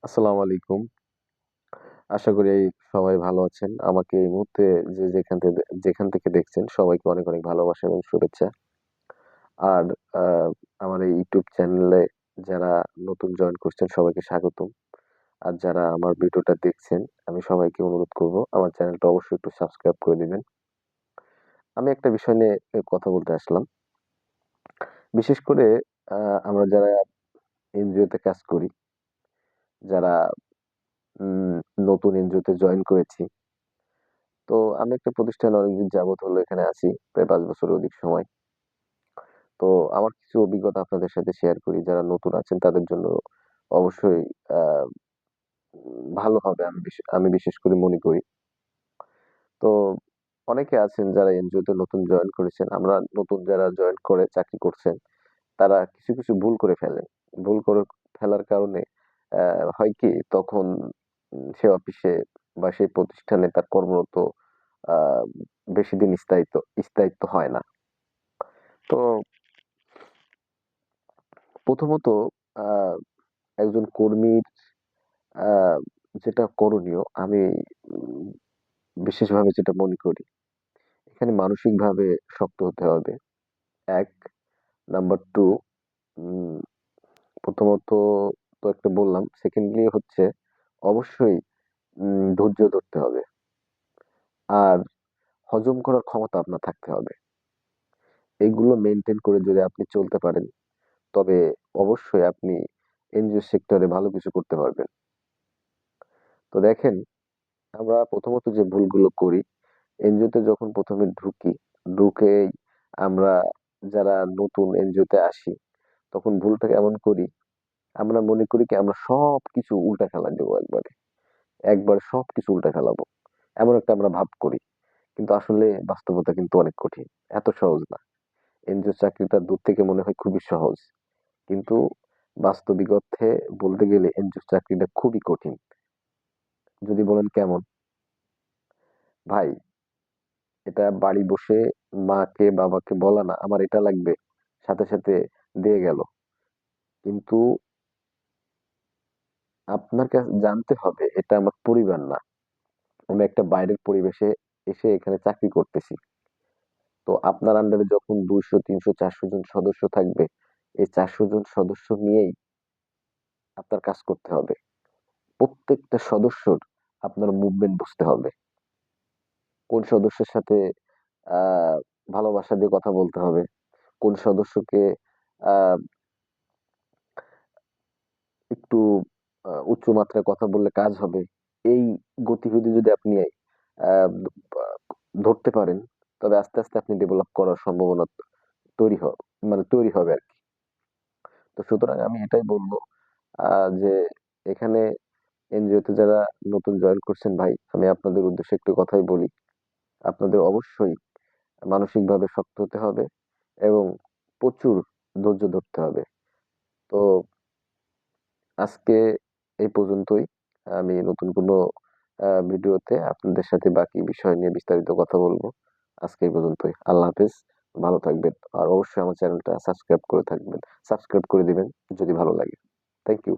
আসসালামু আলাইকুম। আশা করি সবাই ভালো আছেন। আমাকে এই মুহূর্তে যেখান থেকে দেখছেন সবাইকে অনেক, অনেক ভালোবাসা এবং শুভেচ্ছা। আর আ আমার এই YouTube চ্যানেলে যারা নতুন জয়েন করছেন সবাইকে স্বাগতম। আর যারা আমার ভিডিওটা দেখছেন আমি সবাইকে অনুরোধ করব আমার চ্যানেলটা অবশ্যই একটু সাবস্ক্রাইব করে দিবেন। আমি একটা বিষয় নিয়ে কথা বলতে আসলাম। বিশেষ করে আ আমরা যারা এনজিওতে কাজ করি, যারা উম নতুন এনজিওতে জয়েন করেছি। তো আমি একটা প্রতিষ্ঠানে অনেকদিন যাবৎ হলো এখানে আছি। প্রায় ৫ বছরের অধিক সময়। তো আমার কিছু অভিজ্ঞতা আপনাদের সাথে শেয়ার করি। যারা নতুন আছেন তাদের জন্য অবশ্যই আ ভালো হবে আমি বিশেষ করে মনে করি। তো অনেকে আছেন যারা এনজিওতে নতুন জয়েন করেছেন। আমরা নতুন যারা জয়েন করে চাকরি করছেন, তারা কিছু, কিছু ভুল করে ফেলেন। ভুল করে ফেলার কারণে হয় কি তখন সে অফিসে বা সেই প্রতিষ্ঠানে তার কর্মরত আ বেশিদিন স্থায়িত্ব হয় না। তো প্রথমত আ একজন কর্মীর আ যেটা করণীয় আমি উম বিশেষভাবে যেটা মনে করি, এখানে মানসিকভাবে শক্ত হতে হবে। ১ নাম্বার ২ উম প্রথমত তো একটা বললাম। সেকেন্ডলি হচ্ছে অবশ্যই ধৈর্য ধরতে হবে। আর হজম করার ক্ষমতা আপনার থাকতে হবে। এগুলো মেইনটেইন করে যদি আপনি চলতে পারেন, তবে অবশ্যই আপনি এনজিও সেক্টরে ভালো কিছু করতে পারবেন। তো দেখেন আমরা প্রথমত যে ভুলগুলো করি, এনজিওতে যখন ১ম এ ঢুকি, ঢুকেই আমরা যারা নতুন এনজিওতে আসি, তখন ভুলটা কেমন করি? আমরা মনে করি কি আমরা সবকিছু উল্টা ফেলা দেবো একবারে। একবারে সবকিছু উল্টা ফেলাবো। এমন একটা আমরা ভাব করি। কিন্তু আসলে বাস্তবতা কিন্তু অনেক কঠিন। এত সহজ না। এনজিও চাকরিটা দূর থেকে মনে হয় খুবই সহজ। কিন্তু বাস্তবিক অর্থে বলতে গেলে এনজিও চাকরিটা খুবই কঠিন। যদি বলেন কেমন? ভাই এটা বাড়ি বসে মাকে, বাবাকে বলা না, আমার এটা লাগবে। সাথে, সাথে দিয়ে গেল। কিন্তু আপনার জানতে হবে এটা আমার পরিবার না। আমি একটা বাইরের পরিবেশে এসে এখানে চাকরি করতেছি। তো আপনার আন্ডারে যখন ২০০, ৩০০, ৪০০ জন সদস্য থাকবে, এই ৪০০ জন সদস্য নিয়েই আপনার কাজ করতে হবে। প্রত্যেকটা সদস্যর আপনার মুভমেন্ট বুঝতে হবে। কোন সদস্যের সাথে আ ভালোবাসা দিয়ে কথা বলতে হবে, কোন সদস্যকে আ একটু উচ্চ মাত্রায় কথা বললে কাজ হবে। এই গতিবিধি যদি আপনি আ আ ধরতে পারেন, তবে আস্তে, আস্তে আপনি ডেভেলপ করার সম্ভাবনা তৈরি হ তৈরি হবে আরকি। তো সুতরাং আমি এটাই বলব আ যে এখানে এনজিওতে যারা নতুন জয়েন করছেন ভাই, আমি আপনাদের উদ্দেশ্যে একটু কথাই বলি। আপনাদের অবশ্যই মানসিকভাবে শক্ত হতে হবে এবং প্রচুর ধৈর্য ধরতে হবে। তো আজকে এই পর্যন্তই। আমি নতুন কোনো ভিডিওতে আপনাদের সাথে বাকি বিষয় নিয়ে বিস্তারিত কথা বলব। আজকে এই পর্যন্তই। আল্লাহ হাফেজ। ভালো থাকবেন। আর অবশ্যই আমার চ্যানেলটা সাবস্ক্রাইব করে দিবেন যদি ভালো লাগে। Thank you.